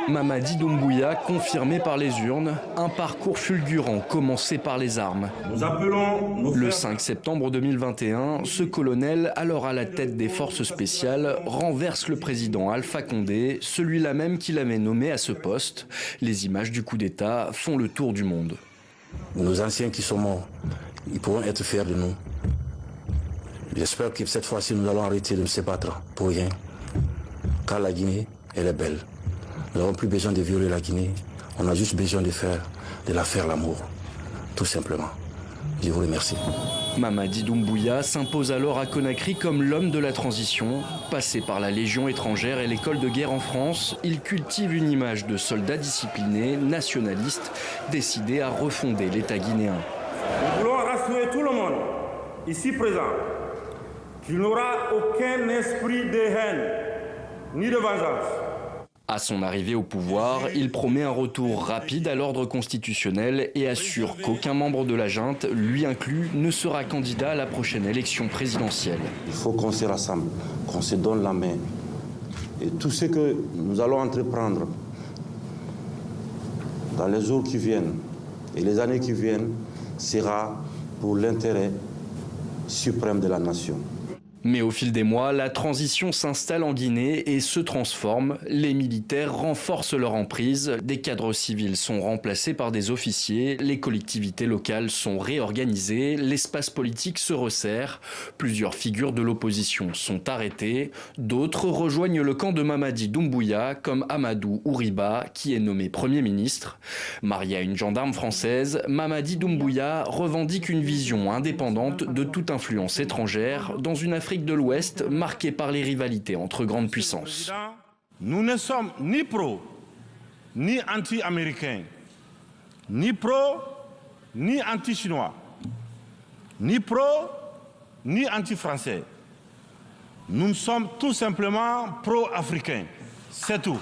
Mamadi Doumbouya, confirmé par les urnes, un parcours fulgurant commencé par les armes. Nous appelons nos Le frères 5 septembre 2021, ce colonel, alors à la tête des forces spéciales, renverse le président Alpha Condé, celui-là même qui l'avait nommé à ce poste. Les images du coup d'État font le tour du monde. Nos anciens qui sont morts, ils pourront être fiers de nous. J'espère que cette fois-ci, nous allons arrêter de se battre pour rien. Car la Guinée, elle est belle. Nous n'avons plus besoin de violer la Guinée. On a juste besoin de la faire l'amour. Tout simplement. Je vous remercie. Mamadi Doumbouya s'impose alors à Conakry comme l'homme de la transition. Passé par la Légion étrangère et l'école de guerre en France, il cultive une image de soldat discipliné, nationaliste, décidé à refonder l'État guinéen. Nous voulons rassurer tout le monde, ici présent, qu'il n'aura aucun esprit de haine ni de vengeance. À son arrivée au pouvoir, il promet un retour rapide à l'ordre constitutionnel et assure qu'aucun membre de la junte, lui inclus, ne sera candidat à la prochaine élection présidentielle. Il faut qu'on se rassemble, qu'on se donne la main. Et tout ce que nous allons entreprendre dans les jours qui viennent et les années qui viennent sera pour l'intérêt suprême de la nation. Mais au fil des mois, la transition s'installe en Guinée et se transforme. Les militaires renforcent leur emprise, des cadres civils sont remplacés par des officiers, les collectivités locales sont réorganisées, l'espace politique se resserre, plusieurs figures de l'opposition sont arrêtées, d'autres rejoignent le camp de Mamadi Doumbouya, comme Amadou Ouriba, qui est nommé Premier ministre. Marié à une gendarme française, Mamadi Doumbouya revendique une vision indépendante de toute influence étrangère dans une Afrique de l'Ouest marquée par les rivalités entre grandes puissances. Nous ne sommes ni pro, ni anti-américains, ni pro, ni anti-chinois, ni pro, ni anti-français. Nous sommes tout simplement pro-africains. C'est tout.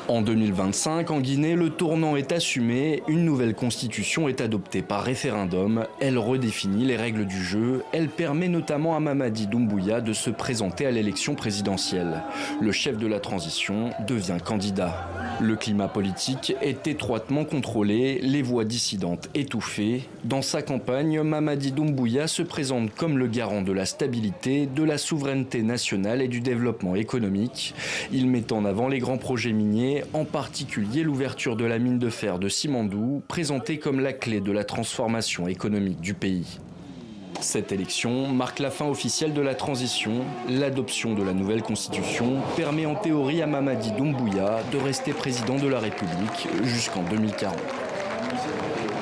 En 2025, en Guinée, le tournant est assumé. Une nouvelle constitution est adoptée par référendum. Elle redéfinit les règles du jeu. Elle permet notamment à Mamadi Doumbouya de se présenter à l'élection présidentielle. Le chef de la transition devient candidat. Le climat politique est étroitement contrôlé, les voix dissidentes étouffées. Dans sa campagne, Mamadi Doumbouya se présente comme le garant de la stabilité, de la souveraineté nationale et du développement économique. Il met en avant les grands projets miniers, en particulier l'ouverture de la mine de fer de Simandou, présentée comme la clé de la transformation économique du pays. Cette élection marque la fin officielle de la transition. L'adoption de la nouvelle constitution permet en théorie à Mamadi Doumbouya de rester président de la République jusqu'en 2040.